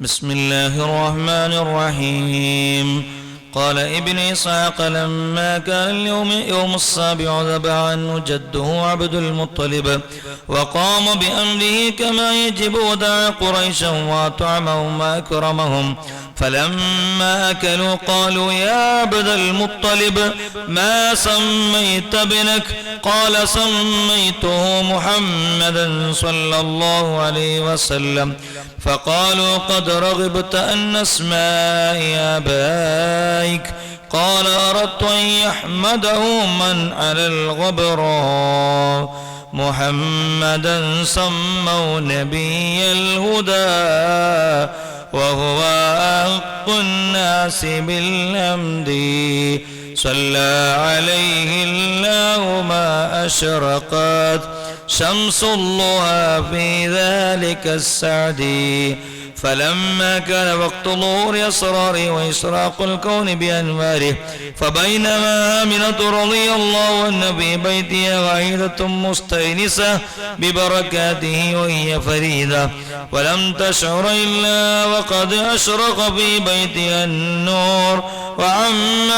بسم الله الرحمن الرحيم. قال ابن إسحاق لما كان يوم السابع ذبح عنه جده عبد المطلب وقام بأمره كما يجب ودعا قريشا وأطعمهم وأكرمهم فلما أكلوا قالوا يا عبد المطلب ما سميت ابنك؟ قال سميته محمدا صلى الله عليه وسلم. فقالوا قد رغبت أن أسماء آبائك. قال أردت أن يحمده من على الغبراء محمدا سموا نبي الهدى وهو أحق الناس بالحمد صلى عليه الله ما أشرقت شمس الله في ذلك السعد. فلما كان وقت ظهور أسراره وإشراق الكون بأنواره فبينما آمنة رضي الله عنها في بيتها وعيدة مستأنسة ببركاته وهي فريدة ولم تشعر إلا وقد أشرق في بيتها النور وعم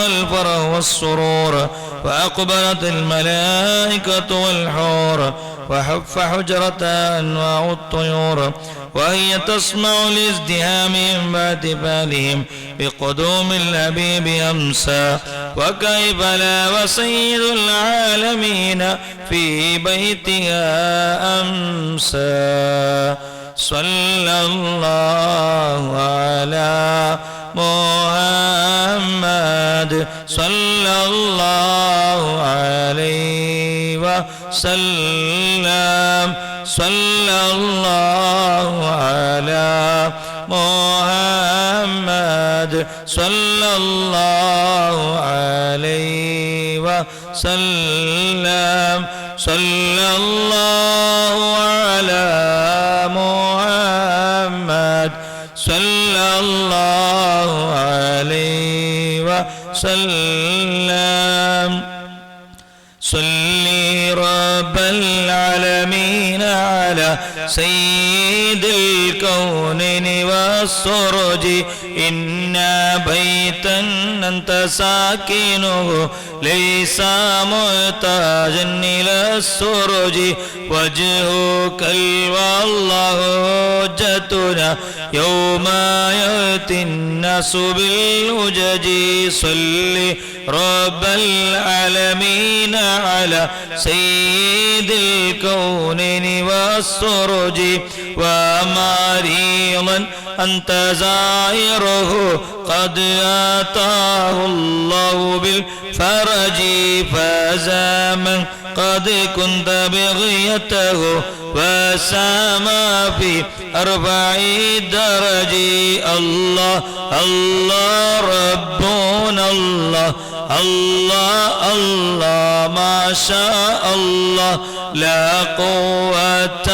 الفرح والسرور فأقبلت الملائكة والحور وحف حجرتها أنواع الطيور وهي تسمع لازدهامهم واحتفالهم بقدوم الحبيب أمسى وكيف لا وسيد العالمين في بيتها أمسى. صلى الله على محمد صلى الله عليه وسلم. صلى الله على محمد صلى الله عليه وسلم. صلى الله على محمد صلى الله عليه وسلم. صلي رب العالمين على سيد الكونين والسرج إن بيتا أنت ساكنه ليس محتاجا إلى السرج وجهك والله حجتنا يوم يأتي الناس بالحجج. صلي رب العالمين على سيد الكونين والسرج ومريضا أنت زائره قد آتاه الله بالفرج فزمن قد كنت بغيته وسما في أربع درج. الله الله ربنا الله الله الله ما شاء الله لا قوة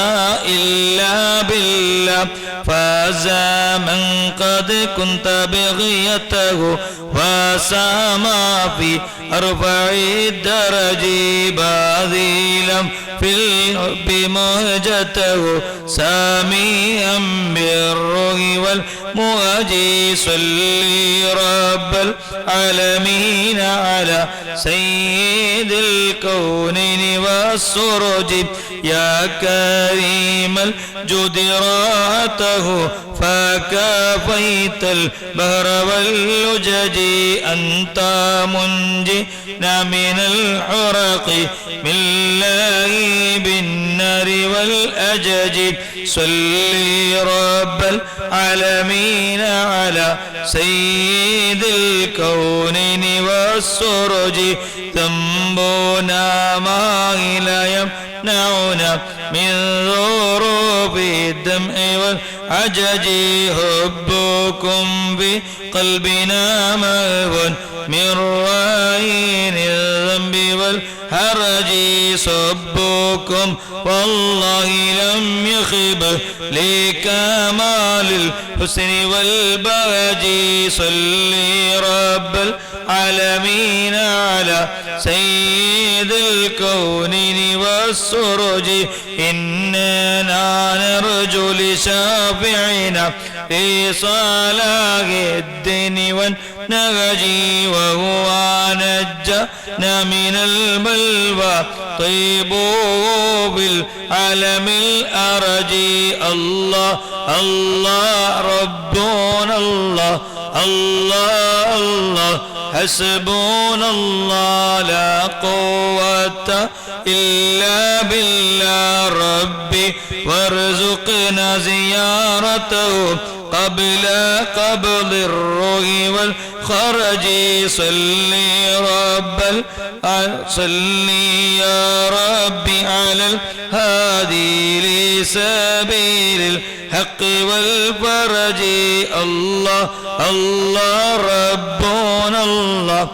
إلا بالله فزمن قد كنت بغيته وسما في أربع درج باذلا في الحب مهجته ساميا بالروح والمهجي. صلي رب العالمين على سيد الكونين والسرج يا كريم الجود راته فكافيت البهر واللجج أنت منجينا من الحرق من لهيب النار والأجج. صلي رب العالمين على سيد الكونين والسرج ذنبنا ما لا يمنعنا من ظروف الدمع والعجج حبكم بقلبنا مهون من رأين الذنب والحجج. والحرج صبكم والله لم يخب لكمال الحسن والبهج صلي رب العالمين على سيد الكونين والسرج إننا نرجو لشافعنا في صلاح الدين والنهج وهو نجانا من البلوى طيبوا بالعالم الأرج الله الله ربنا الله الله الله حسبنا الله لا قوة إلا بالله ربي وارزقنا زيارته قبل قبض الروح والخرج صلي صلي يا ربي على الهادي لسبيل الحق والفرج الله الله ربنا الله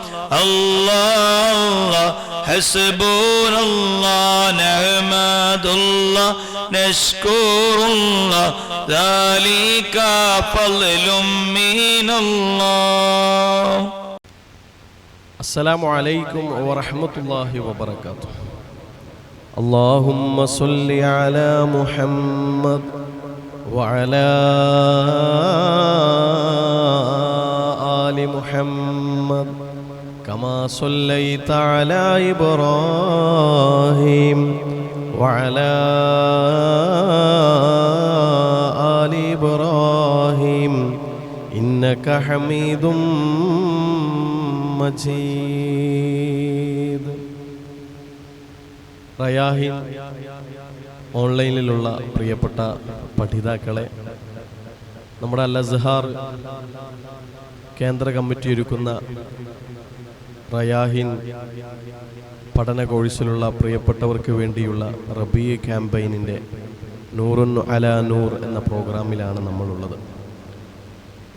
الله الله حسبنا الله نحمد الله نشكر الله ذلك فضل من الله. السلام عليكم ورحمة الله وبركاته. اللهم صل على محمد وعلى آل محمد كما صليت على إبراهيم وعلى آل إبراهيم إنك حميد മജീദ്. റയാഹിൻ ഓൺലൈനിലുള്ള പ്രിയപ്പെട്ട പഠിതാക്കളെ, നമ്മുടെ അൽ അസ്ഹാർ കേന്ദ്ര കമ്മിറ്റി ഒരുക്കുന്ന റയാഹിൻ പഠന കോഴ്സിലുള്ള പ്രിയപ്പെട്ടവർക്ക് വേണ്ടിയുള്ള റബീ ക്യാമ്പയിനിൻ്റെ നൂറുൻ അലാ നൂർ എന്ന പ്രോഗ്രാമിലാണ് നമ്മളുള്ളത്.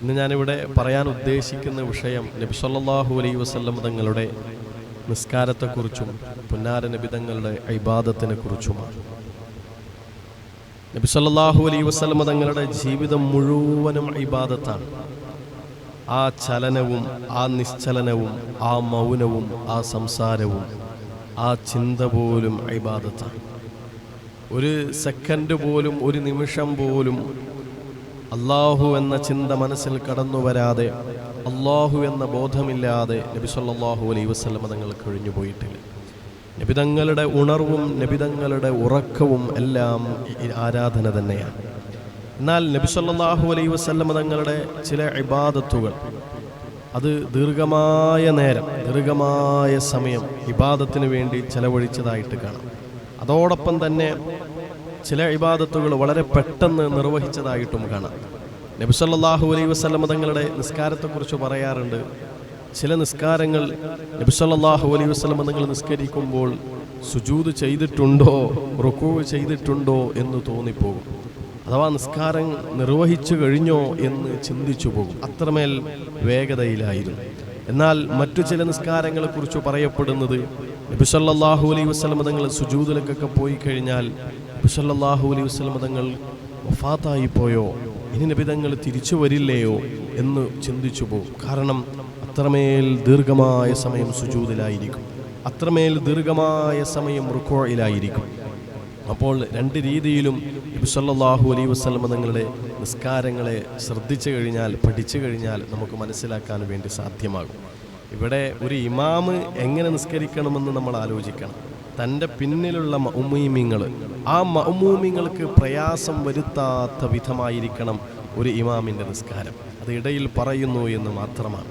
ഇന്ന് ഞാനിവിടെ പറയാൻ ഉദ്ദേശിക്കുന്ന വിഷയം നബി സല്ലല്ലാഹു അലൈഹി വസല്ലം തങ്ങളുടെ നിസ്കാരത്തെക്കുറിച്ചും പുന്നാര നബി തങ്ങളുടെ ഇബാദത്തിനെ കുറിച്ചുമാണ്. നബി സല്ലല്ലാഹു അലൈഹി വസല്ലം തങ്ങളുടെ ജീവിതം മുഴുവനും ഇബാദത്താണ്. ആ ചലനവും ആ നിശ്ചലനവും ആ മൗനവും ആ സംസാരവും ആ ചിന്ത പോലും ഇബാദത്താണ്. ഒരു സെക്കൻഡ് പോലും, ഒരു നിമിഷം പോലും അള്ളാഹു എന്ന ചിന്ത മനസ്സിൽ കടന്നു വരാതെ, അള്ളാഹു എന്ന ബോധമില്ലാതെ നബി സല്ലല്ലാഹു അലൈഹി വസല്ലം തങ്ങൾ കഴിഞ്ഞു പോയിട്ടില്ല. നബിതങ്ങളുടെ ഉണർവും നബിതങ്ങളുടെ ഉറക്കവും എല്ലാം ആരാധന തന്നെയാണ്. എന്നാൽ നബി സല്ലല്ലാഹു അലൈഹി വസല്ലം തങ്ങളുടെ ചില ഇബാദത്തുകൾ അത് ദീർഘമായ നേരം, ദീർഘമായ സമയം ഇബാദത്തിന് വേണ്ടി ചെലവഴിച്ചതായിട്ട് കാണാം. അതോടൊപ്പം തന്നെ ചില ഇബാദത്തുകൾ വളരെ പെട്ടെന്ന് നിർവഹിച്ചതായിട്ടും കാണാം. നബി സല്ലല്ലാഹു അലൈഹി വസല്ലം തങ്ങളുടെ നിസ്കാരത്തെക്കുറിച്ച് പറയാറുണ്ട്, ചില നിസ്കാരങ്ങൾ നബി സല്ലല്ലാഹു അലൈഹി വസല്ലം തങ്ങൾ നിസ്കരിക്കുമ്പോൾ സുജൂദ് ചെയ്തിട്ടുണ്ടോ, റുക്കൂ ചെയ്തിട്ടുണ്ടോ എന്ന് തോന്നിപ്പോകും. അഥവാ നിസ്കാരം നിർവഹിച്ചു കഴിഞ്ഞോ എന്ന് ചിന്തിച്ചു പോകും. അത്രമേൽ വേഗതയിലായിരുന്നു. എന്നാൽ മറ്റു ചില നിസ്കാരങ്ങളെക്കുറിച്ച് പറയപ്പെടുന്നത് നബി സല്ലല്ലാഹു അലൈഹി വസല്ലം തങ്ങൾ സുജൂദിലേക്കൊക്കെ പോയി കഴിഞ്ഞാൽ നബി സല്ലല്ലാഹു അലൈഹി വസല്ലം തങ്ങൾ വഫാത്തായി പോയോ, ഇനി നബി തങ്ങൾ തിരിച്ചു വരില്ലയോ എന്ന് ചിന്തിച്ചു പോകും. കാരണം അത്രമേൽ ദീർഘമായ സമയം സുജൂദിലായിരിക്കും, അത്രമേൽ ദീർഘമായ സമയം റുക്കൂഇലായിരിക്കും. അപ്പോൾ രണ്ട് രീതിയിലും നബി സല്ലല്ലാഹു അലൈഹി വസല്ലം തങ്ങളുടെ നിസ്കാരങ്ങളെ ശ്രദ്ധിച്ചു കഴിഞ്ഞാൽ, പഠിച്ചു കഴിഞ്ഞാൽ നമുക്ക് മനസ്സിലാക്കാൻ വേണ്ടി സാധ്യമാകും. ഇവിടെ ഒരു ഇമാമ് എങ്ങനെ നിസ്കരിക്കണമെന്ന് നമ്മൾ ആലോചിക്കണം. തൻ്റെ പിന്നിലുള്ള മഅ്മൂമിങ്ങൾ, ആ മഅ്മൂമിങ്ങൾക്ക് പ്രയാസം വരുത്താത്ത വിധമായിരിക്കണം ഒരു ഇമാമിൻ്റെ നിസ്കാരം. അത് ഇടയിൽ പറയുന്നു എന്ന് മാത്രമാണ്.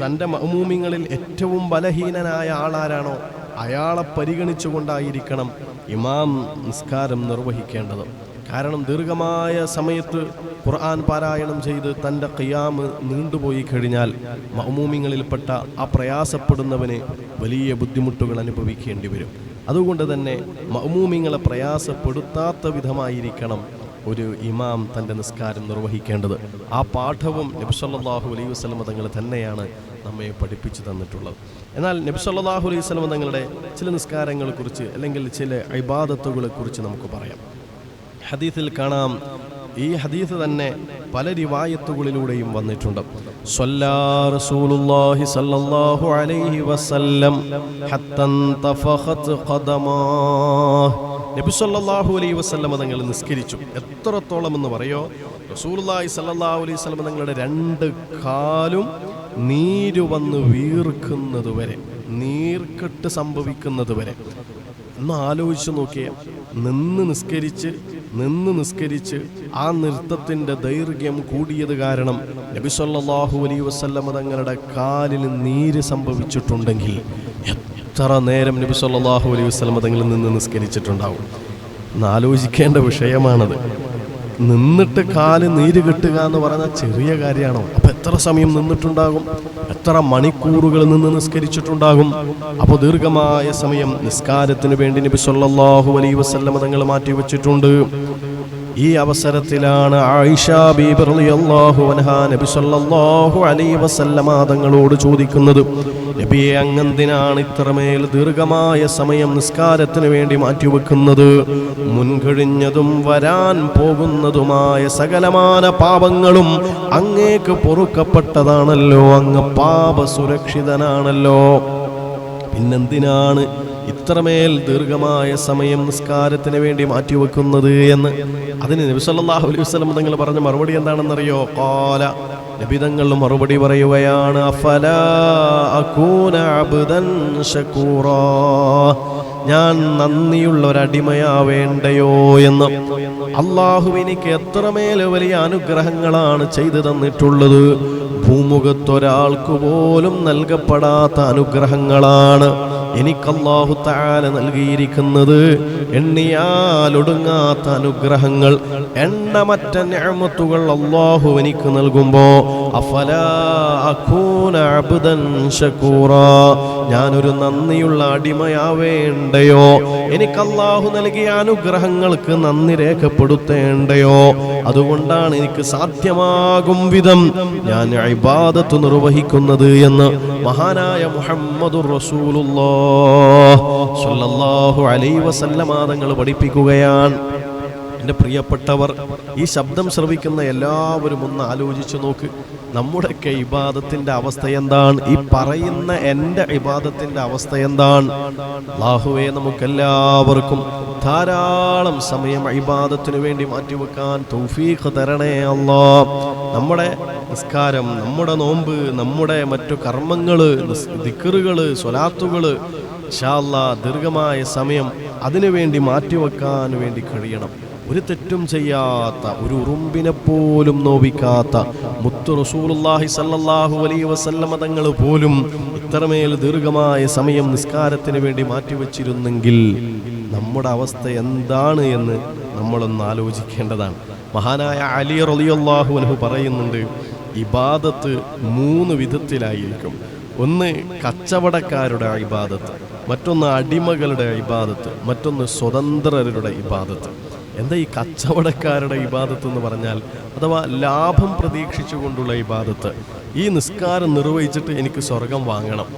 തൻ്റെ മഅ്മൂമിങ്ങളിൽ ഏറ്റവും ബലഹീനനായ ആളാരാണോ അയാളെ പരിഗണിച്ചുകൊണ്ടായിരിക്കണം ഇമാം നിസ്കാരം നിർവഹിക്കേണ്ടത്. കാരണം ദീർഘമായ സമയത്ത് ഖുർആൻ പാരായണം ചെയ്ത് തൻ്റെ ഖിയാമ് നീണ്ടുപോയി കഴിഞ്ഞാൽ മഅ്മൂമിങ്ങളിൽപ്പെട്ട ആ പ്രയാസപ്പെടുന്നവന് വലിയ ബുദ്ധിമുട്ടുകൾ അനുഭവിക്കേണ്ടി വരും. അതുകൊണ്ട് തന്നെ മഅ്മൂമിങ്ങളെ പ്രയാസപ്പെടുത്താത്ത വിധമായിരിക്കണം ഒരു ഇമാം തൻ്റെ നിസ്കാരം നിർവഹിക്കേണ്ടത്. ആ പാഠവും നബി സല്ലല്ലാഹു അലൈഹി വസല്ലം തങ്ങൾ തന്നെയാണ് നമ്മെ പഠിപ്പിച്ചു തന്നിട്ടുള്ളത്. എന്നാൽ നബി സല്ലല്ലാഹു അലൈഹി വസല്ലം തങ്ങളുടെ ചില നിസ്കാരങ്ങളെക്കുറിച്ച് അല്ലെങ്കിൽ ചില ഇബാദത്തുകളെക്കുറിച്ച് നമുക്ക് പറയാം. ഹദീസിൽ കാണാം, ഈ ഹദീസ് തന്നെ പല റിവായത്തുകളിലൂടെയും വന്നിട്ടുണ്ട്. സ്വല്ലാ റസൂലുള്ളാഹി സ്വല്ലല്ലാഹു അലൈഹി വസല്ലം ഹത്താ തഫഖത് ഖദമാഹ്. നബി സല്ലല്ലാഹു അലൈഹി വസല്ലം തങ്ങൾ നിസ്കരിച്ചു. എത്രത്തോളം എന്ന് പറയോ, റസൂലുള്ളാഹി സ്വല്ലല്ലാഹു അലൈഹി വസല്ലം തങ്ങളുടെ 2 കാലും നീര് വന്ന് വീർക്കുന്നത് വരെ, നീർക്കെട്ട് സംഭവിക്കുന്നത് വരെ. ഒന്ന് ആലോചിച്ച് നോക്കിയേ, നിന്ന് നിസ്കരിച്ച് ആ നൃത്തത്തിൻ്റെ ദൈർഘ്യം കൂടിയത് കാരണം നബി സല്ലല്ലാഹു അലൈഹി വസല്ലം തങ്ങളുടെ കാലിന് നീര് സംഭവിച്ചിട്ടുണ്ടെങ്കിൽ എത്ര നേരം നബി സല്ലല്ലാഹു അലൈഹി വസല്ലം തങ്ങൾ നിന്ന് നിസ്കരിച്ചിട്ടുണ്ടാവും. ഒന്ന് ആലോചിക്കേണ്ട വിഷയമാണത്. നിന്നിട്ട് കാല് നീര് കെട്ടുക എന്ന് പറഞ്ഞാൽ ചെറിയ കാര്യമാണോ? അപ്പൊ എത്ര സമയം നിന്നിട്ടുണ്ടാകും? എത്ര മണിക്കൂറുകൾ നിന്ന് നിസ്കരിച്ചിട്ടുണ്ടാകും? അപ്പോൾ ദീർഘമായ സമയം നിസ്കാരത്തിന് വേണ്ടി നബി സല്ലല്ലാഹു അലൈഹി വസല്ലം തങ്ങൾ മാറ്റിവെച്ചിട്ടുണ്ട്. ഈ അവസരത്തിലാണ് ആയിഷ ബീബി റളിയല്ലാഹു അൻഹാ നബി സല്ലല്ലാഹു അലൈഹി വസല്ലം തങ്ങളോട് ചോദിക്കുന്നത്, നബിയെ, അങ്ങെന്തിനാണ് ഇത്രമേൽ ദീർഘമായ സമയം നിസ്കാരത്തിന് വേണ്ടി മാറ്റിവെക്കുന്നത്? മുൻകഴിഞ്ഞതും വരാൻ പോകുന്നതുമായ സകലമാന പാപങ്ങളും അങ്ങേക്ക് പൊറുക്കപ്പെട്ടതാണല്ലോ, അങ്ങ് പാപ സുരക്ഷിതനാണല്ലോ. പിന്നെന്തിനാണ് ഇത്രമേൽ ദീർഘമായ സമയം നിസ്കാരത്തിന് വേണ്ടി മാറ്റിവെക്കുന്നത് എന്ന്? അതിന് നബി സല്ലല്ലാഹു അലൈഹി വസല്ലം തങ്ങൾ പറഞ്ഞ മറുപടി എന്താണെന്നറിയോ? ഖാല, നബി തങ്ങൾ മറുപടി പറയുകയാണ്, അഫലാ അകൂന അബ്ദൻ ശകൂറാ, ഞാൻ നന്ദിയുള്ള ഒരടിമയാവേണ്ടയോ എന്ന്. അല്ലാഹു എനിക്ക് എത്രമേൽ വലിയ അനുഗ്രഹങ്ങളാണ് ചെയ്തു തന്നിട്ടുള്ളത്. ഭൂമുഖത്തൊരാൾക്ക് പോലും നൽകപ്പെടാത്ത അനുഗ്രഹങ്ങളാണ് എനിക്ക് അല്ലാഹു തആല നൽകിയിരിക്കുന്നത്. എണ്ണിയാലൊടുങ്ങാത്ത അനുഗ്രഹങ്ങൾ, എണ്ണമറ്റ നിഅമത്തുകൾ അല്ലാഹു എനിക്ക് നൽകുമ്പോ അഫലാ അകൂന അബ്ദൻ ശകൂറാ, ഞാനൊരു നന്ദിയുള്ള അടിമയാവേണ്ടയോ? എനിക്ക് അല്ലാഹു നൽകിയ അനുഗ്രഹങ്ങൾക്ക് നന്ദി രേഖപ്പെടുത്തേണ്ടയോ? അതുകൊണ്ടാണ് എനിക്ക് സാധ്യമാകും വിധം ഞാൻ ഇബാദത്ത് നിർവഹിക്കുന്നത് എന്ന് മഹാനായ മുഹമ്മദുർ റസൂലുള്ളാഹി സ്വല്ലല്ലാഹു അലൈഹി വസല്ലം തങ്ങൾ പഠിപ്പിക്കുകയാണ്. എൻ്റെ പ്രിയപ്പെട്ടവർ, ഈ ശബ്ദം ശ്രവിക്കുന്ന എല്ലാവരും ഒന്ന് ആലോചിച്ചു നോക്ക്, നമ്മുടെയൊക്കെ ഇബാദത്തിൻ്റെ അവസ്ഥ എന്താണ്? ഈ പറയുന്ന എൻ്റെ ഇബാദത്തിൻ്റെ അവസ്ഥ എന്താണ്? അല്ലാഹുവേ, നമുക്കെല്ലാവർക്കും ധാരാളം സമയം ഇബാദത്തിന് വേണ്ടി മാറ്റിവെക്കാൻ തൗഫീഖ് തരണേ അല്ലാഹ്. നമ്മുടെ നിസ്കാരം, നമ്മുടെ നോമ്പ്, നമ്മുടെ മറ്റു കർമ്മങ്ങള്, ദിക്റുകള്, സ്വലാത്തുകള്, ഇൻഷാ അല്ലാഹ് ദീർഘമായ സമയം അതിനു വേണ്ടി മാറ്റിവെക്കാൻ വേണ്ടി കഴിയണം. ഒരു തെറ്റും ചെയ്യാത്ത, ഒരു ഉറുമ്പിനെ പോലും നോവിക്കാത്ത മുത്തു റസൂലുള്ളാഹി സ്വല്ലല്ലാഹു അലൈഹി വസല്ലം തങ്ങൾ പോലും ഇത്രമേൽ ദീർഘമായ സമയം നിസ്കാരത്തിന് വേണ്ടി മാറ്റിവെച്ചിരുന്നെങ്കിൽ നമ്മുടെ അവസ്ഥ എന്താണ് എന്ന് നമ്മളൊന്ന് ആലോചിക്കേണ്ടതാണ്. മഹാനായ അലി റളിയല്ലാഹു അൻഹു പറയുന്നുണ്ട്, ഇബാദത്ത് 3 വിധത്തിലായിരിക്കും. ഒന്ന് കച്ചവടക്കാരുടെ ഇബാദത്ത്, മറ്റൊന്ന് അടിമകളുടെ ഇബാദത്ത്, മറ്റൊന്ന് സ്വതന്ത്രരുടെ ഇബാദത്ത്. എന്താ ഈ കച്ചവടക്കാരുടെ ഇബാദത്ത് എന്ന് പറഞ്ഞാൽ? അഥവാ ലാഭം പ്രതീക്ഷിച്ചുകൊണ്ടുള്ള ഇബാദത്ത്. ഈ നിസ്കാരം നിർവഹിച്ചിട്ട് എനിക്ക് സ്വർഗം വാങ്ങണം,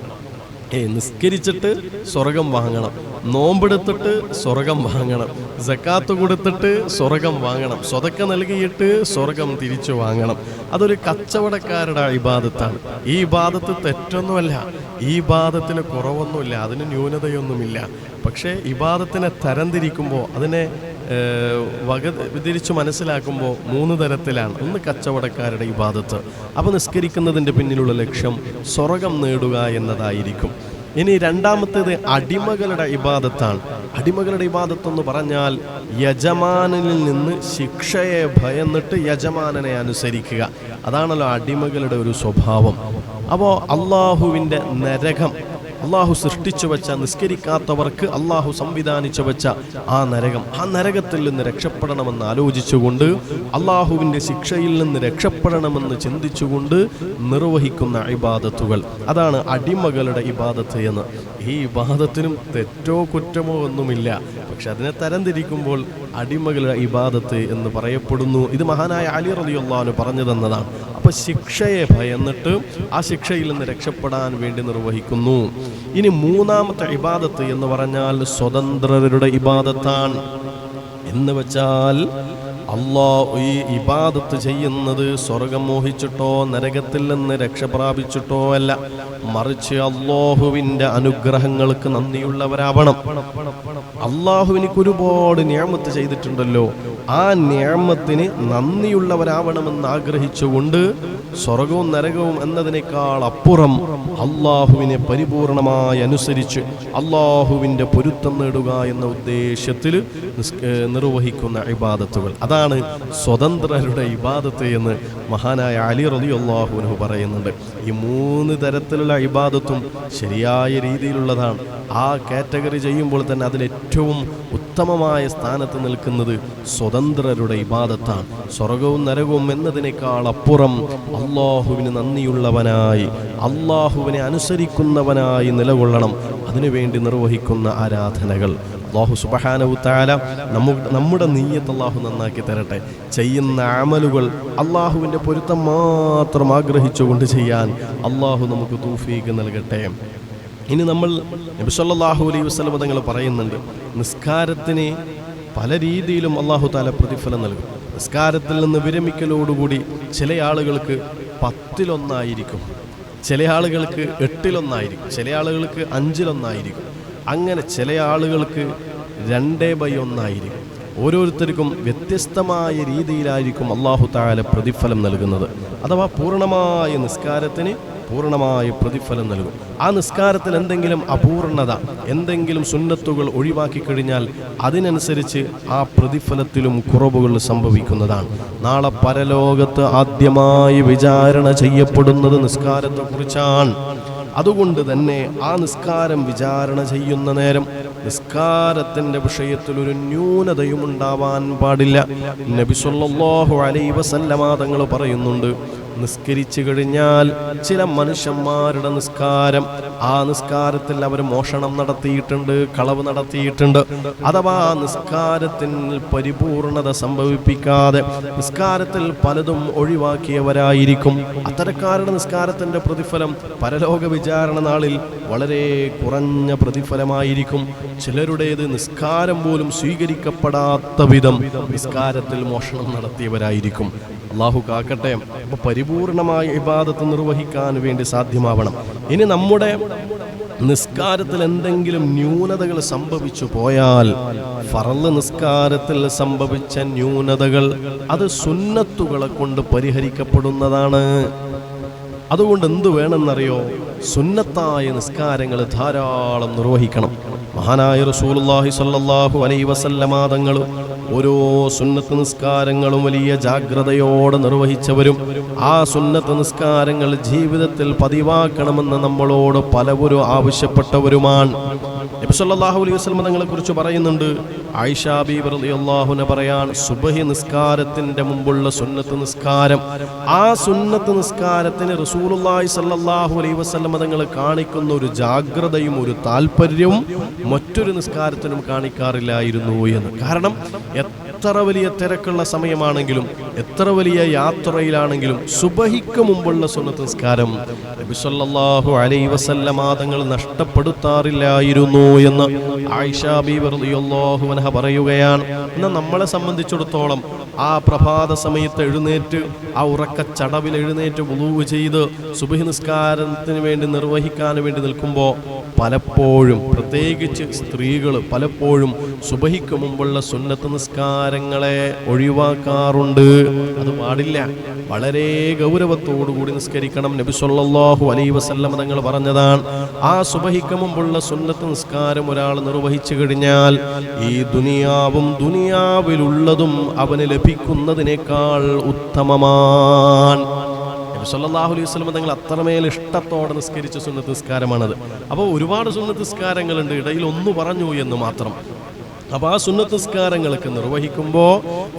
നിസ്കരിച്ചിട്ട് സ്വർഗം വാങ്ങണം, നോമ്പെടുത്തിട്ട് സ്വർഗം വാങ്ങണം, സക്കാത്ത് കൊടുത്തിട്ട് സ്വർഗം വാങ്ങണം, സ്വതക്ക നൽകിയിട്ട് സ്വർഗം തിരിച്ചു വാങ്ങണം. അതൊരു കച്ചവടക്കാരുടെ ഇബാദത്താണ്. ഈ ഇബാദത്ത് തെറ്റൊന്നുമല്ല, ഈ ഇബാദത്തിന് കുറവൊന്നുമില്ല, അതിന് ന്യൂനതയൊന്നുമില്ല. പക്ഷേ ഇബാദത്തിനെ തരംതിരിക്കുമ്പോൾ, അതിനെ തിരിച്ചു മനസ്സിലാക്കുമ്പോൾ 3 തരത്തിലാണ്. ഒന്ന് കച്ചവടക്കാരുടെ ഇബാദത്ത്. അപ്പോൾ നിസ്കരിക്കുന്നതിൻ്റെ പിന്നിലുള്ള ലക്ഷ്യം സ്വർഗം നേടുക എന്നതായിരിക്കും. ഇനി രണ്ടാമത്തേത് അടിമകളുടെ ഇബാദത്താണ്. അടിമകളുടെ ഇബാദത്ത് എന്ന് പറഞ്ഞാൽ യജമാനിൽ നിന്ന് ശിക്ഷയെ ഭയന്നിട്ട് യജമാനനെ അനുസരിക്കുക. അതാണല്ലോ അടിമകളുടെ ഒരു സ്വഭാവം. അപ്പോൾ അള്ളാഹുവിൻ്റെ നരകം, അള്ളാഹു സൃഷ്ടിച്ചു വെച്ച, നിസ്കരിക്കാത്തവർക്ക് അള്ളാഹു സംവിധാനിച്ചു വെച്ച ആ നരകത്തിൽ നിന്ന് രക്ഷപ്പെടണമെന്ന് ആലോചിച്ചുകൊണ്ട്, അള്ളാഹുവിൻ്റെ ശിക്ഷയിൽ നിന്ന് രക്ഷപ്പെടണമെന്ന് ചിന്തിച്ചുകൊണ്ട് നിർവഹിക്കുന്ന ഇബാദത്തുകൾ, അതാണ് അടിമകളുടെ ഇബാദത്ത് എന്ന്. ഈ ഇബാദത്തിനും തെറ്റോ കുറ്റമോ ഒന്നുമില്ല. പക്ഷെ അതിനെ തരംതിരിക്കുമ്പോൾ അടിമകളുടെ ഇബാദത്ത് എന്ന് പറയപ്പെടുന്നു. ഇത് മഹാനായ അലി റളിയല്ലാഹു അൻഹു പറഞ്ഞു തന്നതാണ്. അപ്പോൾ ശിക്ഷയെ ഭയന്നിട്ട് ആ ശിക്ഷയിൽ നിന്ന് രക്ഷപ്പെടാൻ വേണ്ടി നിർവഹിക്കുന്നു. ഇനി മൂന്നാമത്തെ ഇബാദത്ത് എന്ന് പറഞ്ഞാൽ സ്വതന്ത്രരുടെ ഇബാദത്താണ്. എന്ന് വെച്ചാൽ ഈ ഇബാദത്ത് ചെയ്യുന്നത് സ്വർഗം മോഹിച്ചിട്ടോ നരകത്തിൽ നിന്ന് രക്ഷ പ്രാപിച്ചിട്ടോ അല്ല, മറിച്ച് അല്ലാഹുവിൻ്റെ അനുഗ്രഹങ്ങൾക്ക് നന്ദിയുള്ളവരാവണം. അല്ലാഹു എനിക്ക് ഒരുപാട് നിഅമത്ത് ചെയ്തിട്ടുണ്ടല്ലോ, ആ നിഅമത്തിന് നന്ദിയുള്ളവരാവണമെന്ന് ആഗ്രഹിച്ചുകൊണ്ട് സ്വർഗവും നരകവും എന്നതിനേക്കാൾ അപ്പുറം അല്ലാഹുവിനെ പരിപൂർണമായി അനുസരിച്ച് അല്ലാഹുവിൻ്റെ പൊരുത്തം നേടുക എന്ന ഉദ്ദേശത്തിൽ നിർവഹിക്കുന്ന ഇബാദത്തുകൾ, അതാണ് സ്വതന്ത്രരുടെ ഇബാദത്ത് എന്ന് മഹാനായ അലി റളിയല്ലാഹു അൻഹു പറയുന്നുണ്ട്. ഈ മൂന്ന് തരത്തിലുള്ള ഇബാദത്തും ശരിയായ രീതിയിലുള്ളതാണ്. ആ കാറ്റഗറി ചെയ്യുമ്പോൾ തന്നെ അതിലേറ്റവും ഉത്തമമായ സ്ഥാനത്ത് നിൽക്കുന്നത് സ്വതന്ത്രരുടെ ഇബാദത്താണ്. സ്വർഗവും നരകവും എന്നതിനേക്കാൾ അപ്പുറം അല്ലാഹുവിന് നന്ദിയുള്ളവനായി അല്ലാഹുവിനെ അനുസരിക്കുന്നവനായി നിലകൊള്ളണം. അതിനുവേണ്ടി നിർവഹിക്കുന്ന ആരാധനകൾ അല്ലാഹു സുബ്ഹാനഹു തആല നമ്മുടെ നിയ്യത്ത് അല്ലാഹു നന്നാക്കി തരട്ടെ. ചെയ്യുന്ന അമലുകൾ അല്ലാഹുവിൻ്റെ പൊരുത്തം മാത്രം ആഗ്രഹിച്ചുകൊണ്ട് ചെയ്യാൻ അല്ലാഹു നമുക്ക് തൗഫീഖ് നൽകട്ടെ. ഇനി നമ്മൾ നബി സല്ലല്ലാഹു അലൈഹി വസല്ലം തങ്ങൾ പറയുന്നുണ്ട്, നിസ്കാരത്തിന് പല രീതിയിലും അല്ലാഹു തആല പ്രതിഫലം നൽകും. നിസ്കാരത്തിൽ നിന്ന് വിരമിക്കലോടുകൂടി ചില ആളുകൾക്ക് 10-1 ചില ആളുകൾക്ക് 8-1 ചില ആളുകൾക്ക് 5-1 അങ്ങനെ ചില ആളുകൾക്ക് 2/1 ഓരോരുത്തർക്കും വ്യത്യസ്തമായ രീതിയിലായിരിക്കും അല്ലാഹു തആല പ്രതിഫലം നൽകുന്നത്. അഥവാ പൂർണ്ണമായ നിസ്കാരത്തിന് പൂർണ്ണമായ പ്രതിഫലം നൽകും. ആ നിസ്കാരത്തിൽ എന്തെങ്കിലും അപൂർണത, എന്തെങ്കിലും സുന്നത്തുകൾ ഒഴിവാക്കി കഴിഞ്ഞാൽ അതിനനുസരിച്ച് ആ പ്രതിഫലത്തിലും കുറവുകൾ സംഭവിക്കുന്നതാണ്. നാളെ പരലോകത്ത് ആദ്യമായി വിചാരണ ചെയ്യപ്പെടുന്നത് നിസ്കാരത്തെക്കുറിച്ചാണ്. അതുകൊണ്ട് തന്നെ ആ നിസ്കാരം വിചാരണ ചെയ്യുന്ന നേരം നിസ്കാരത്തിൻ്റെ വിഷയത്തിൽ ഒരു ന്യൂനതയും ഉണ്ടാവാൻ പാടില്ല. നബി സല്ലല്ലാഹു അലൈഹി വസല്ലമ തങ്ങൾ പറയുന്നുണ്ട്, നിസ്കരിച്ചു കഴിഞ്ഞാൽ ചില മനുഷ്യന്മാരുടെ നിസ്കാരം, ആ നിസ്കാരത്തിൽ അവർ മോഷണം നടത്തിയിട്ടുണ്ട്, കളവ് നടത്തിയിട്ടുണ്ട്, അഥവാ നിസ്കാരത്തിൽ പരിപൂർണത സംഭവിപ്പിക്കാതെ നിസ്കാരത്തിൽ പലതും ഒഴിവാക്കിയവരായിരിക്കും. അത്തരക്കാരുടെ നിസ്കാരത്തിൻ്റെ പ്രതിഫലം പരലോക വിചാരണ നാളിൽ വളരെ കുറഞ്ഞ പ്രതിഫലമായിരിക്കും. ചിലരുടേത് നിസ്കാരം പോലും സ്വീകരിക്കപ്പെടാത്ത വിധം നിസ്കാരത്തിൽ മോഷണം നടത്തിയവരായിരിക്കും. അല്ലാഹു കാക്കട്ടെ. അപ്പോൾ പരിപൂർണമായ ഇബാദത്ത് നിർവഹിക്കാൻ വേണ്ടി സാധ്യമാവണം. ഇനി നമ്മുടെ നിസ്കാരത്തിൽ എന്തെങ്കിലും ന്യൂനതകൾ സംഭവിച്ചു പോയാൽ, ഫർള് നിസ്കാരത്തിൽ സംഭവിച്ച ന്യൂനതകൾ അത് സുന്നത്തുകളെ കൊണ്ട് പരിഹരിക്കപ്പെടുന്നതാണ്. അതുകൊണ്ട് എന്തു വേണമെന്നറിയോ, സുന്നത്തായ നിസ്കാരങ്ങൾ ധാരാളം നിർവഹിക്കണം. മഹാനായ റസൂലുള്ളാഹി സ്വല്ലല്ലാഹു അലൈഹി വസല്ലമ തങ്ങൾ ഓരോ സുന്നത്ത് നിസ്കാരങ്ങളും വലിയ ജാഗ്രതയോടെ നിർവഹിച്ചവരും ആ സുന്നത്ത് നിസ്കാരങ്ങൾ ജീവിതത്തിൽ പതിവാക്കണമെന്ന് നമ്മളോട് പലവരും ആവശ്യപ്പെട്ടവരുമാണ്. നബി സല്ലല്ലാഹു അലൈഹി വസല്ലം തങ്ങളെ കുറിച്ച് പറയുന്നുണ്ട്, ആയിഷ ബീവി റളിയല്ലാഹു അൻഹ പറയാൻ, സുബ്ഹി നിസ്കാരത്തിന്റെ മുമ്പുള്ള സുന്നത്ത് നിസ്കാരം, ആ സുന്നത്ത് നിസ്കാരത്തിന് റസൂലുള്ളാഹി സ്വല്ലല്ലാഹു അലൈഹി വസല്ലം തങ്ങൾ കാണിക്കുന്ന ഒരു ജാഗ്രതയും ഒരു താല്പര്യവും മറ്റൊരു നിസ്കാരത്തിനും കാണിക്കാറില്ലായിരുന്നു എന്ന്. കാരണം എത്ര വലിയ തിരക്കുള്ള സമയമാണെങ്കിലും എത്ര വലിയ യാത്രയിലാണെങ്കിലും സുബഹിക്ക് മുമ്പുള്ള സുന്നത്ത് നിസ്കാരം നബി സല്ലല്ലാഹു അലൈഹി വസല്ലമ തങ്ങൾ നഷ്ടപ്പെടുത്താറില്ലായിരുന്നു എന്ന് ആയിഷ ബീവി റളിയല്ലാഹു അൻഹ പറയുകയാണ്. എന്നാൽ നമ്മളെ സംബന്ധിച്ചിടത്തോളം ആ പ്രഭാത സമയത്ത് എഴുന്നേറ്റ് ആ ഉറക്കച്ചടവിൽ എഴുന്നേറ്റ് വുളൂ ചെയ്ത് സുബഹി നിസ്കാരത്തിന് വേണ്ടി നിർവഹിക്കാൻ വേണ്ടി നിൽക്കുമ്പോൾ പലപ്പോഴും, പ്രത്യേകിച്ച് സ്ത്രീകൾ പലപ്പോഴും സുബഹിക്ക് മുമ്പുള്ള സുന്നത്ത് നിസ്കാരങ്ങളെ ഒഴിവാക്കാറുണ്ട്. അത് പാടില്ല. വളരെ ഗൗരവത്തോടുകൂടി നിസ്കരിക്കണം. നബി സല്ലല്ലാഹു അലൈഹി വസല്ലം തങ്ങൾ പറഞ്ഞതാണ്, ആ സുബഹിക്ക് മുമ്പുള്ള സുന്നത്ത് നിസ്കാരം ഒരാൾ നിർവഹിച്ചു കഴിഞ്ഞാൽ ഈ ദുനിയാവും ദുനിയാവിലുള്ളതും അവന് ലഭിക്കുന്നതിനേക്കാൾ ഉത്തമമാണ്. സല്ലല്ലാഹു അലൈഹി വസല്ലം തങ്ങൾ അത്രമേൽ ഇഷ്ടത്തോടെ നിസ്കരിച്ച സുന്നത്ത് നിസ്കാരമാണത്. അപ്പോൾ ഒരുപാട് സുന്നത്ത് നിസ്കാരങ്ങളുണ്ട്, ഇടയിൽ ഒന്ന് പറഞ്ഞു എന്ന് മാത്രം. അപ്പോൾ ആ സുന്നത്ത് നിസ്കാരങ്ങളൊക്കെ നിർവഹിക്കുമ്പോൾ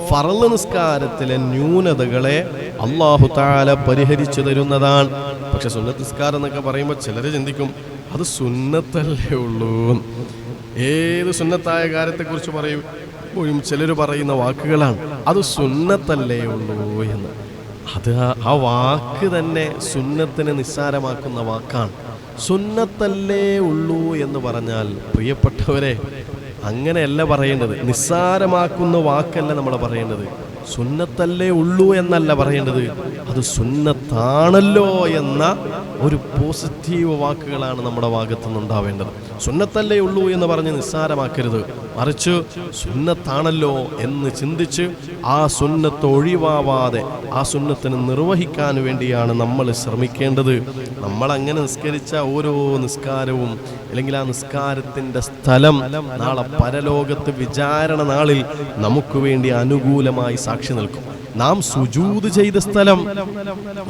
ഫർള് നിസ്കാരത്തിലെ ന്യൂനതകളെ അല്ലാഹു തആല പരിഹരിച്ചു തരുന്നതാണ്. പക്ഷെ സുന്നത്ത് നിസ്കാരം എന്നൊക്കെ പറയുമ്പോൾ ചിലർ ചിന്തിക്കും, അത് സുന്നത്തല്ലേ ഉള്ളൂ. ഏത് സുന്നത്തായ കാര്യത്തെക്കുറിച്ച് പറയുമ്പോഴും ചിലർ പറയുന്ന വാക്കുകളാണ് അത് സുന്നത്തല്ലേ ഉള്ളൂ എന്ന്. അത് ആ വാക്ക് തന്നെ സുന്നത്തിനെ നിസ്സാരമാക്കുന്ന വാക്കാണ്. സുന്നത്തല്ലേ ഉള്ളൂ എന്ന് പറഞ്ഞാൽ പ്രിയപ്പെട്ടവരെ അങ്ങനെയല്ല പറയേണ്ടത്. നിസ്സാരമാക്കുന്ന വാക്കല്ല നമ്മൾ പറയേണ്ടത്. സുന്നത്തല്ലേ ഉള്ളൂ എന്നല്ല പറയേണ്ടത്, അത് സുന്നത്താണല്ലോ എന്ന ഒരു പോസിറ്റീവ് വാക്കുകളാണ് നമ്മുടെ ഭാഗത്തു നിന്നുണ്ടാവേണ്ടത്. സുന്നത്തല്ലേ ഉള്ളൂ എന്ന് പറഞ്ഞ് നിസ്സാരമാക്കരുത്, മറിച്ച് സുന്നത്താണല്ലോ എന്ന് ചിന്തിച്ച് ആ സുന്നത്ത് ഒഴിവാവാതെ ആ സുന്നത്തിനെ നിർവഹിക്കാൻ വേണ്ടിയാണ് നമ്മൾ ശ്രമിക്കേണ്ടത്. നമ്മളങ്ങനെ നിസ്കരിച്ച ഓരോ നിസ്കാരവും അല്ലെങ്കിൽ ആ നിസ്കാരത്തിൻ്റെ സ്ഥലം നാളെ പരലോകത്ത് വിചാരണ നാളിൽ നമുക്ക് വേണ്ടി അനുകൂലമായി സാക്ഷി നിൽക്കും. നാം സുജൂദ് ചെയ്ത സ്ഥലം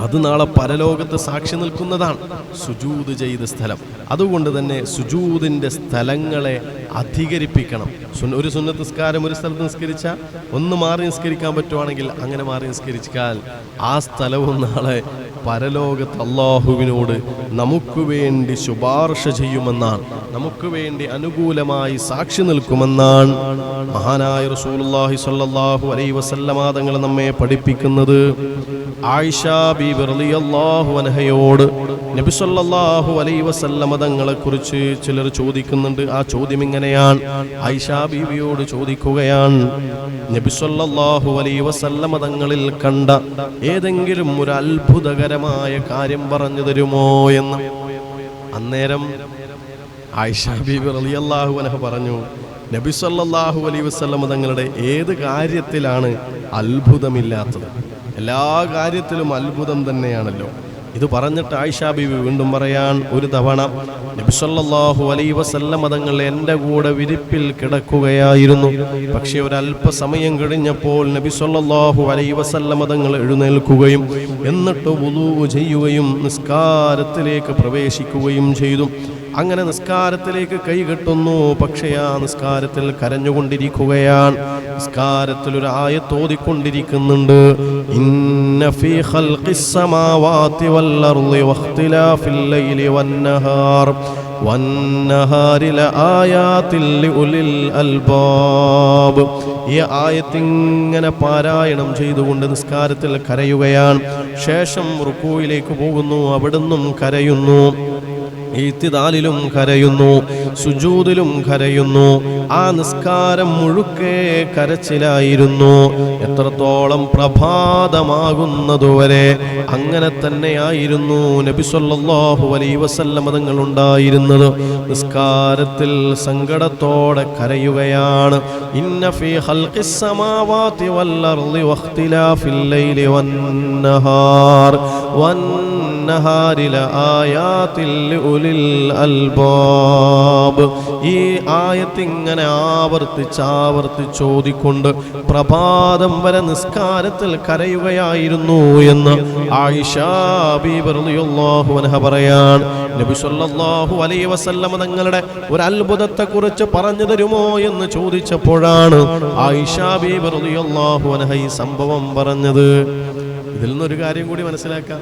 അത് നാളെ പരലോകത്ത് സാക്ഷി നിൽക്കുന്നതാണ്. സുജൂദ് ചെയ്ത സ്ഥലം, അതുകൊണ്ട് തന്നെ സുജൂദിൻ്റെ സ്ഥലങ്ങളെ അധികരിപ്പിക്കണം. ഒരു സുന്നത്ത് നിസ്കാരം ഒരു സ്ഥലത്ത് നിസ്കരിച്ചാൽ ഒന്ന് മാറി നിസ്കരിക്കാൻ പറ്റുവാണെങ്കിൽ അങ്ങനെ മാറി നിസ്കരിച്ചാൽ ആ സ്ഥലവും നാളെ പരലോകത്ത് അല്ലാഹുവിനോട് നമുക്ക് വേണ്ടി ശുപാർശ ചെയ്യുമെന്നാണ്, നമുക്ക് വേണ്ടി അനുകൂലമായി സാക്ഷി നിൽക്കുമെന്നാണ് മഹാനായ റസൂലുള്ളാഹി സ്വല്ലല്ലാഹു അലൈഹി വസല്ലമ തങ്ങൾ നമ്മെ പഠിപ്പിക്കുന്നത്. ആയിഷ ബീബി റളിയല്ലാഹു അൻഹയോട് നബി സല്ലല്ലാഹു അലൈഹി വസല്ലമ തങ്ങളെ കുറിച്ച് ചിലർ ചോദിക്കുന്നുണ്ട്. ആ ചോദ്യം ഇങ്ങനെയാണ്. ആയിഷ ബീബിയോട് ചോദിക്കുകയാണ്, നബി സല്ലല്ലാഹു അലൈഹി വസല്ലമ തങ്ങളിൽ കണ്ട ഏതെങ്കിലും ഒരു അത്ഭുതകരമായ കാര്യം പറഞ്ഞു തരുമോ എന്ന്. അന്നേരം ആയിഷ ബീബി റളിയല്ലാഹു അൻഹ പറഞ്ഞു, നബി സല്ലല്ലാഹു അലൈഹി വസല്ലമ തങ്ങളുടെ ഏത് കാര്യത്തിലാണ് അത്ഭുതമില്ലാത്തത്? എല്ലാ കാര്യത്തിലും അത്ഭുതം തന്നെയാണല്ലോ. ഇത് പറഞ്ഞിട്ട് ആയിഷ ബീബി വീണ്ടും പറയാൻ, ഒരു തവണ നബി സല്ലല്ലാഹു അലൈഹി വസല്ലമ തങ്ങൾ എൻ്റെ കൂടെ വിരിപ്പിൽ കിടക്കുകയായിരുന്നു. പക്ഷേ ഒരല്പസമയം കഴിഞ്ഞപ്പോൾ നബി സല്ലല്ലാഹു അലൈഹി വസല്ലമ തങ്ങൾ എഴുന്നേൽക്കുകയും എന്നിട്ട് വുളൂ ചെയ്യുകയും നിസ്കാരത്തിലേക്ക് പ്രവേശിക്കുകയും ചെയ്തു. അങ്ങനെ നിസ്കാരത്തിലേക്ക് കൈകെട്ടുന്നു. പക്ഷേ ആ നിസ്കാരത്തിൽ കരഞ്ഞുകൊണ്ടിരിക്കുകയാണ്. നിസ്കാരത്തിൽ ഒരു ആയത്ത് ഓതിക്കൊണ്ടിരിക്കുന്നുണ്ട്. ഇന്ന ഫീ ഖൽഖിസ് സമാവാതി വൽ അർളി വഖ്തിലാഫിൽ ലൈലി വന്നഹാർ വന്നഹാരി ലആയാതിൽ ലിഉലിൽ അൽബാബ്. ഈ ആയത്ത് ഇങ്ങനെ പാരായണം ചെയ്തുകൊണ്ട് നിസ്കാരത്തിൽ കരയുകയാണ്. ശേഷം റുകൂയിലേക്ക് പോകുന്നു, അവിടുന്നും കരയുന്നു, ഇത്തിദാലിലും കരയുന്നു, സുജൂദിലും കരയുന്നു. ആ നിസ്കാരം മുഴുക്കെ കരച്ചിലായിരുന്നു. എത്രത്തോളം പ്രഭാതമാകുന്നതുവരെ അങ്ങനെ തന്നെയായിരുന്നു നബി സല്ലല്ലാഹു അലൈഹി വസല്ലമ തങ്ങൾ ഉണ്ടായിരുന്നത്. നിസ്കാരത്തിൽ സങ്കടത്തോടെ കരയുകയാണ്. ഇന്ന ഫീ ഖൽഖിസ് സമാവാതി വൽ അർളി വഖ്തിലാഫിൽ ലൈലി വന്നഹാർ വന്നഹാരി ലആയാതിൽ ലിഉലിൽ അൽബാബ്. ഈ ആയത്ത് ഇങ്ങനെ ആവർത്തിച്ചോദിക്കൊണ്ട് പ്രഭാതം വരെ നിസ്കാരത്തിൽ കരയുകയായിരുന്നു എന്ന് ആയിഷ ബീബി റളിയല്ലാഹു അൻഹ പറയാൻ. നബി സല്ലല്ലാഹു അലൈഹി വസല്ലമ തങ്ങളുടെ ഒരു അത്ഭുതത്തെ കുറിച്ച് പറഞ്ഞു തരുമോ എന്ന് ചോദിച്ചപ്പോഴാണ് ആയിഷ ബീബി റളിയല്ലാഹു അൻഹ ഈ സംഭവം പറഞ്ഞത്. ഇതിൽ നിന്നൊരു കാര്യം കൂടി മനസ്സിലാക്കാം.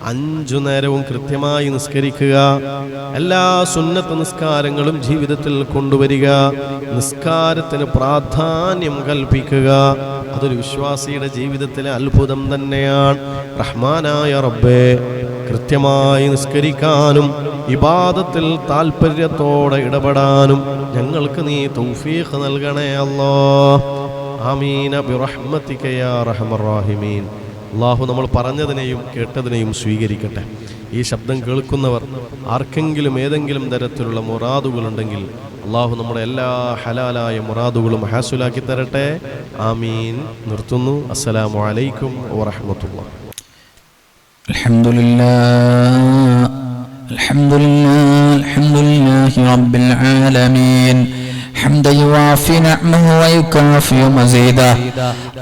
5 നേരവും കൃത്യമായി നിസ്കരിക്കുക, എല്ലാ സുന്നത്ത് നിസ്കാരങ്ങളും ജീവിതത്തിൽ കൊണ്ടുവരിക, നിസ്കാരത്തിന് പ്രാധാന്യം കൽപ്പിക്കുക, അതൊരു വിശ്വാസിയുടെ ജീവിതത്തിലെ അത്ഭുതം തന്നെയാണ്. റഹ്മാനായ റബ്ബേ, കൃത്യമായി നിസ്കരിക്കാനും ഇബാദത്തിൽ താൽപര്യത്തോടെ ഇടപെടാനും ഞങ്ങൾക്ക് നീ തൗഫീഖ് നൽകണേ അല്ലാഹ്. ആമീന ബിറഹ്മതിക യാ അർഹമർ റഹീമീൻ. അള്ളാഹു നമ്മൾ പറഞ്ഞതിനെയും കേട്ടതിനെയും സ്വീകരിക്കട്ടെ. ഈ ശബ്ദം കേൾക്കുന്നവർ ആർക്കെങ്കിലും ഏതെങ്കിലും തരത്തിലുള്ള മുറാദുകളുണ്ടെങ്കിൽ അള്ളാഹു നമ്മുടെ എല്ലാ ഹലാലായ മുറാദുകളും ഹാസുലാക്കി തരട്ടെ. ആമീൻ. നിർത്തുന്നു. അസ്സലാമു അലൈക്കും വറഹ്മത്തുള്ളാഹി. അൽഹംദുലില്ലാഹി റബ്ബിൽ ആലമീൻ. حمدا يوافي نعمه ويكافئ مزيدا.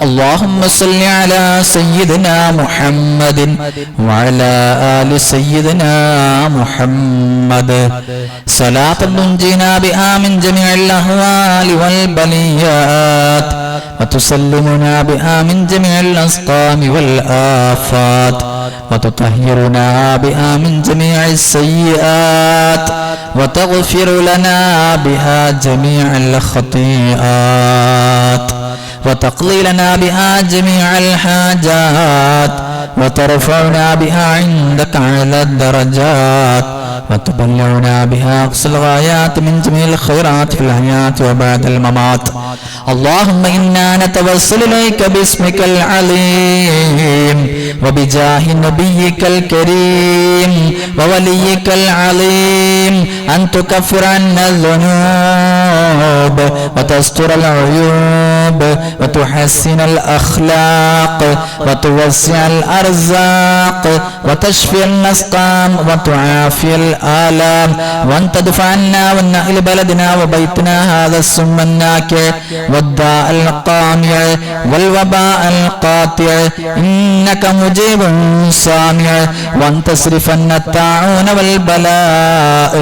اللهم صل على سيدنا محمد وعلى آل سيدنا محمد صلاة تنجينا بها من جميع الأهوال والبليات وتسلمنا بها من جميع الأسقام والآفات وتطهرنا بها من جميع السيئات وتغفر لنا بها جميع الخطيئات وتقضي لنا بها جميع الحاجات وترفعنا بها عندك على الدرجات وتبلغنا بها أقصى الغايات من جميع الخيرات في الحياة وبعد الممات. اللهم إنا نتوسل إليك باسمك العليم وبجاه نبيك الكريم ووليك العظيم أن تكفر عنا الذنوب وتستر العيوب وتحسن الأخلاق وتوسع الأرزاق وتشفي النسقام وتعافي الآلام وأن تدفع عنا ونأهل بلدنا وبيتنا هذا السم الناكع والداء القامع والوباء القاطع إنك مجيب سامع وأن تصرف عنا الطاعون والبلاء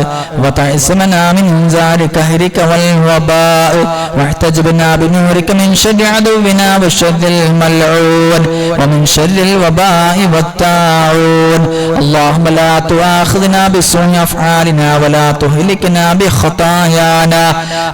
وتعصمنا من زار قهرك والوباء واحتجبنا بنورك من شر عدونا وشر الملعون ومن شر الوباء والطاعون. اللهم لا تؤاخذنا بسوء أفعالنا ولا تهلكنا بخطايانا.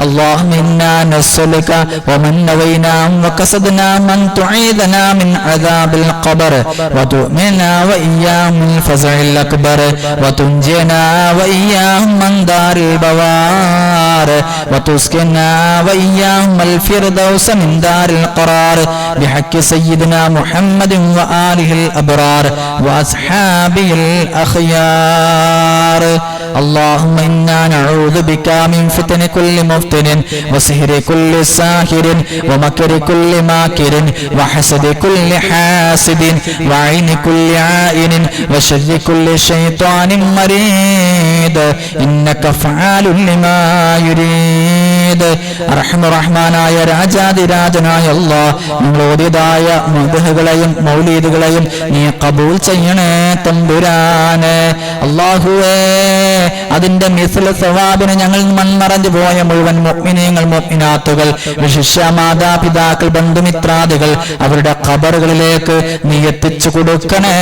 اللهم إنا نسألك ومن نوينا وقصدنا من تعيذنا من عذاب القبر وتؤمنا وإياهم من الفزع الأكبر وتنجينا وإياهم من دار البوار وتسكننا وإياهم الفردوس من دار القرار بحق سيدنا محمد وآله الأبرار وأصحابه الأخيار. اللهم إنا نعوذ بك من فتن كل مفتن وسحر كل ساحر ومكر كل ماكر وحسد كل حاسد وعين كل عائن وشر كل شيطان مريد إنك فعال لما يريد. അർഹമ റഹ്മാനായ രാജാതിരാജനായ അല്ലാഹ് ഞങ്ങളോടേതായ മദ്ഹുകളെയും മൗലീദുകളെയും നീ കബൂൽ ചെയ്യണേ തമ്പുരാനെ. അല്ലാഹുവേ അതിന്റെ മിസ്ല സവാബിനെ ഞങ്ങൾ മൺമറഞ്ഞു പോയ മുഴുവൻ മുഅ്മിനീങ്ങൾ മുഅ്മിനാത്തുകൾ വിശിഷ്യ മാതാപിതാക്കൾ ബന്ധുമിത്രാദികൾ അവരുടെ ഖബറുകളിലേക്ക് നീ എത്തിച്ചു കൊടുക്കണേ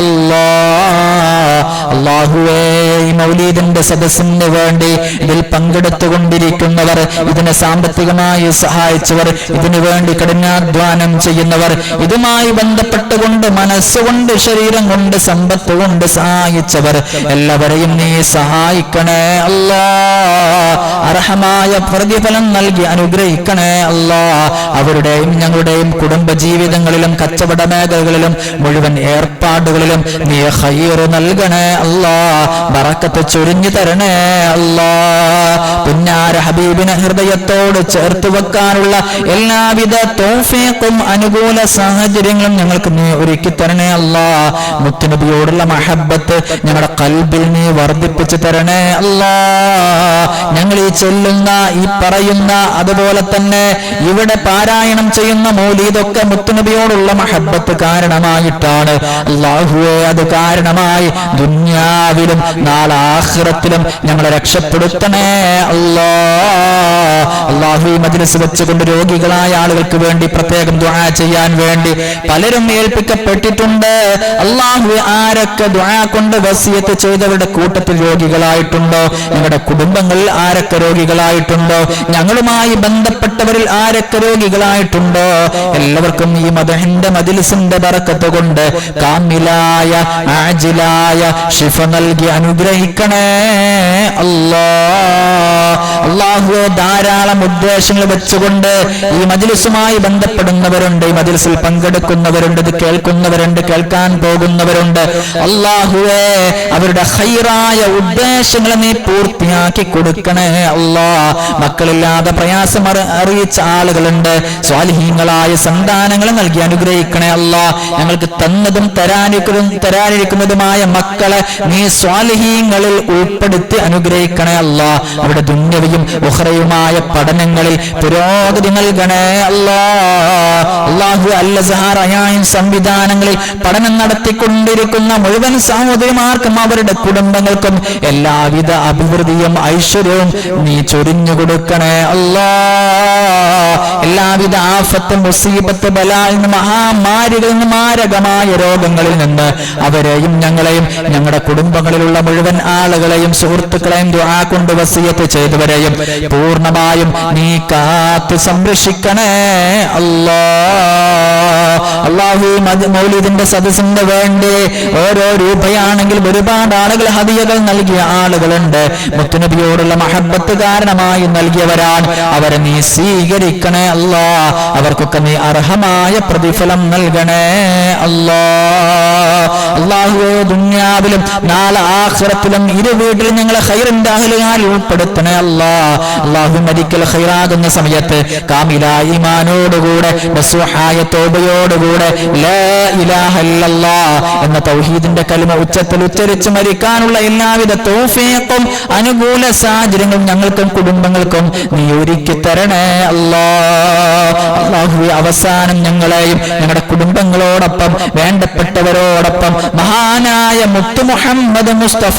അല്ലാഹ്. അല്ലാഹുവേ ഈ മൗലീദിന്റെ സദസ്സിന് വേണ്ടി ഇതിൽ പങ്കെടുത്തുകൊണ്ടിരിക്കുന്നവർ, ഇതിനെ സാമ്പത്തികമായി സഹായിച്ചവർ, ഇതിനു വേണ്ടി കഠിനാധ്വാനം ചെയ്യുന്നവർ, ഇതുമായി ബന്ധപ്പെട്ടുകൊണ്ട് മനസ്സുകൊണ്ട് ശരീരം കൊണ്ട് സമ്പത്ത് കൊണ്ട് സഹായിച്ചവർ എല്ലാവരെയും നീ സഹായിക്കണേ അല്ലാഹ്. അർഹമായ പ്രതിഫലം നൽകി അനുഗ്രഹിക്കണേ അല്ലാഹ്. അവരുടെയും ഞങ്ങളുടെയും കുടുംബ ജീവിതങ്ങളിലും കച്ചവട മേഖലകളിലും മുഴുവൻ ഏർപ്പാടുകളിലും നീ ഖൈർ നൽകണേ അല്ലാഹ്. ബറക്കത്ത് ചൊരിഞ്ഞു തരണേ അല്ലാഹ്. പുന്നാര ഹബീബിനെ ഹൃദയത്തോട് ചേർത്ത് വെക്കാനുള്ള എല്ലാവിധ തൗഫീഖും അനുകൂല സാഹചര്യങ്ങളും ഞങ്ങൾക്ക് നീ ഒരുക്കി തരണേ അല്ലാഹ്. മുത്തുനബിയോടുള്ള മഹബ്ബത്ത് ഞങ്ങളുടെ ഖൽബിൽ നീ വർദ്ധിപ്പിച്ചു തരണേ അല്ലാഹ്. ഞങ്ങൾ ഈ ചൊല്ലുന്ന ഈ പറയുന്ന അതുപോലെ തന്നെ ഇവിടെ പാരായണം ചെയ്യുന്ന മൗലീദൊക്കെ മുത്തുനബിയോടുള്ള മഹബ്ബത്ത് കാരണമായിട്ടാണ്. അല്ലാഹുവേ അത് കാരണമായി ദുനിയാവിലും നാളെ ആഖിറത്തിലും ഞങ്ങളെ രക്ഷപ്പെടുത്തണേ അല്ലാഹ്. അല്ലാഹു ഈ മജ്ലിസ് വെച്ചുകൊണ്ട് രോഗികളായ ആളുകൾക്ക് വേണ്ടി പ്രത്യേകം ദുആ ചെയ്യാൻ വേണ്ടി പലരും ഏൽപ്പിക്കപ്പെട്ടിട്ടുണ്ട്. അല്ലാഹു ആരൊക്കെ ദുആ കൊണ്ട് വസിയത്ത് ചെയ്തവരുടെ കൂട്ടത്തിൽ രോഗികളായിട്ടുണ്ടോ, ഞങ്ങളുടെ കുടുംബങ്ങളിൽ ആരൊക്കെ രോഗികളായിട്ടുണ്ടോ, ഞങ്ങളുമായി ബന്ധപ്പെട്ടവരിൽ ആരൊക്കെ രോഗികളായിട്ടുണ്ടോ എല്ലാവർക്കും ഈ മദഹിന്റെ മജ്ലിസിന്റെ ബറക്കത്ത് കൊണ്ട് കാമിലായ ആജിലായ ശിഫ നൽകി അനുഗ്രഹിക്കണേ അല്ലാഹ്. അല്ലാഹുവേ ധാരാളം ഉദ്ദേശങ്ങൾ വെച്ചുകൊണ്ട് ഈ മജ്ലിസുമായി ബന്ധപ്പെടുന്നവരുണ്ട്, ഈ മജ്ലിസിൽ പങ്കെടുക്കുന്നവരുണ്ട്, ഇത് കേൾക്കുന്നവരുണ്ട്, കേൾക്കാൻ പോകുന്നവരുണ്ട്. അല്ലാഹുവേ അവരുടെ ഖൈറായ ഉദ്ദേശങ്ങൾ നീ പൂർത്തിയാക്കി കൊടുക്കണേ അല്ലാഹ്. മക്കളില്ലാതെ പ്രയാസം അറിയിച്ച ആളുകളുണ്ട്, സ്വാലിഹീങ്ങളായ സന്താനങ്ങൾ നൽകി അനുഗ്രഹിക്കണേ അല്ലാഹ്. ഞങ്ങൾക്ക് തന്നതും തരാനിരിക്കുന്നതുമായ മക്കളെ നീ സ്വാലിഹീങ്ങളിൽ ഉൾപ്പെടുത്തി അനുഗ്രഹിക്കണേ അല്ലാഹ്. അവരുടെ ദുന്യവിയും ഉഖറയും ഉൾപ്പെടെയുമായ പഠനങ്ങളിൽ പുരോഗതി നൽകണേ അല്ലാഹു അൽ-അസ്ഹർ സംവിധാനങ്ങളിൽ പഠനം നടത്തിക്കൊണ്ടിരിക്കുന്ന മുഴുവൻ സഹോദരിമാർക്കും അവരുടെ കുടുംബങ്ങൾക്കും എല്ലാവിധ അഭിവൃദ്ധിയും ഐശ്വര്യവും നീ ചൊരിഞ്ഞു കൊടുക്കണേ എല്ലാവിധ ആഫത്ത് മുസീബത്ത് ബലായിൽ നിന്ന് മഹാമാരികളിൽ നിന്ന് മാരകമായ രോഗങ്ങളിൽ നിന്ന് അവരെയും ഞങ്ങളെയും ഞങ്ങളുടെ കുടുംബങ്ങളിലുള്ള മുഴുവൻ ആളുകളെയും സുഹൃത്തുക്കളെയും ദുആ കൊണ്ട് വസിയത്ത് ചെയ്തവരെയും പൂർണ്ണമായും നീ കാത്തു സംരക്ഷിക്കണേ അല്ലാഹു മൗലിദിന്റെ സദസ്സിന് വേണ്ടി ഓരോ രൂപയാണെങ്കിലും ഒരുപാട് ആളുകൾ ഹദിയകൾ നൽകിയ ആളുകളുണ്ട്. മുത്തുനബിയോടുള്ള മഹബത്ത് കാരണമായി നൽകിയവരാണ്. അവരെ നീ സ്വീകരിക്കണേ അവർക്കൊക്കെ നീ അർഹമായ പ്രതിഫലം നൽകണേ അല്ലാഹുവേ, ദുനിയാവിലും നാളെ ആഖിറത്തിലും ഇരു വീട്ടിലും ഞങ്ങളെ ഖൈറിന്റെ അഹ്ലുകാരിൽ ഉൾപ്പെടുത്തണേ അല്ലാഹു മരിക്കൽ ഖൈറാകുന്ന സമയത്ത് കാമിലായ ഈമാനോടുകൂടെ നസുഹായ തൗബയോടുകൂടെ ലാ ഇലാഹ ഇല്ലല്ലാഹ് എന്ന തൗഹീദിന്റെ കലിമ ഉച്ചത്തിൽ ഉച്ചരിച്ച് മരിക്കാനുള്ള എല്ലാവിധ തൗഫീഖും അനുകൂല സാഹചര്യങ്ങളും ഞങ്ങൾക്കും കുടുംബങ്ങൾക്കും നീ ഒരുക്കി തരണേ അല്ലാഹുവേ, അവസാനം ഞങ്ങളെയും ഞങ്ങളുടെ കുടുംബങ്ങളോടൊപ്പം വേണ്ടപ്പെട്ടവരോടൊപ്പം മഹാനായ മുത്തു മുഹമ്മദ് മുസ്തഫ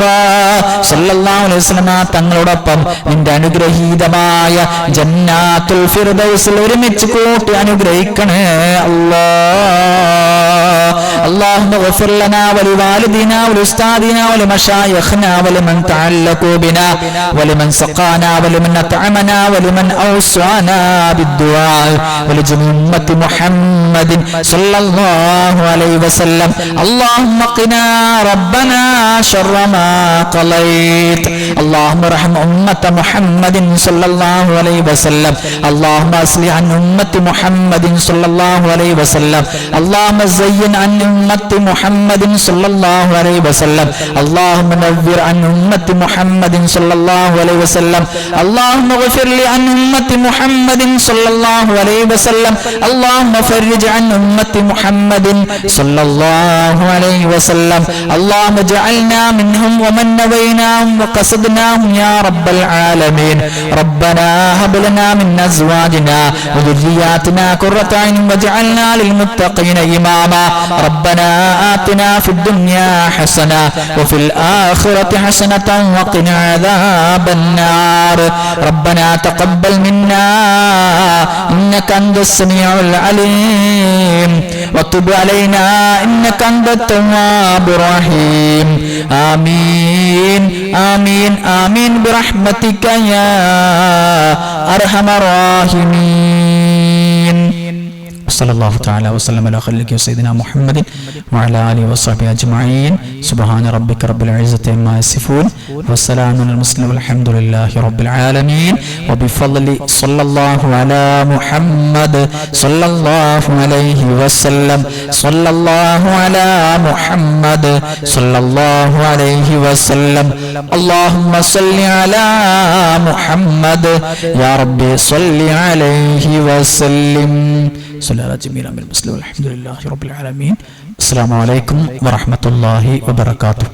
സല്ലല്ലാഹു അലൈഹി വസല്ലം തങ്ങളോടൊപ്പം നിന്റെ അനുഗ്രഹീതമായ ജന്നാത്തുൽ ഫിർദൗസിൽ ഒരുമിച്ച് കൂട്ടി അനുഗ്രഹിക്കണേ اللهم اغفر لنا ولوالدينا ولأستاذنا ولمشايخنا ولمن تعلقوا بنا ولمن سقانا ولمن أطعمنا ولمن أوصانا بالدعاء ولجميع أمة محمد صلى الله عليه وسلم. اللهم قنا ربنا شر ما قضيت. اللهم ارحم أمة محمد صلى الله عليه وسلم. اللهم أصلح عن أمة محمد صلى الله عليه وسلم. اللهم زين عن أمة محمد صلى الله عليه وسلم. اللهم نذر عن أمة محمد صلى الله عليه وسلم. اللهم اغفر لي عن أمة محمد صلى الله عليه وسلم. اللهم فرج عن أمة محمد صلى الله عليه وسلم. اللهم اجعلنا منهم ومن نويناهم وقصدناهم يا رب العالمين. ربنا هب لنا من أزواجنا وذرياتنا قرة أعين واجعلنا للمتقين إماما. ربنا آتنا في الدنيا حسنة وفي الآخرة حسنة وقنا عذاب النار. ربنا تقبل منا إنك أنت السميع العليم وتب علينا إنك أنت التواب الرحيم. آمين آمين آمين برحمتك يا أرحم الراحمين. صلى الله تعالى وسلم على خليله سيدنا محمد وعلى آله وصحبه أجمعين. سبحان ربك رب العزة عما يصفون والسلام على المرسلين والحمد لله رب العالمين. وبفضل صلى الله على محمد صلى الله عليه وسلم. صلى الله على محمد صلى الله عليه وسلم. اللهم صل على محمد يا ربي صل عليه وسلم. صلى على جميع المسلمين والحمد لله رب العالمين. السلام عليكم ورحمة الله وبركاته.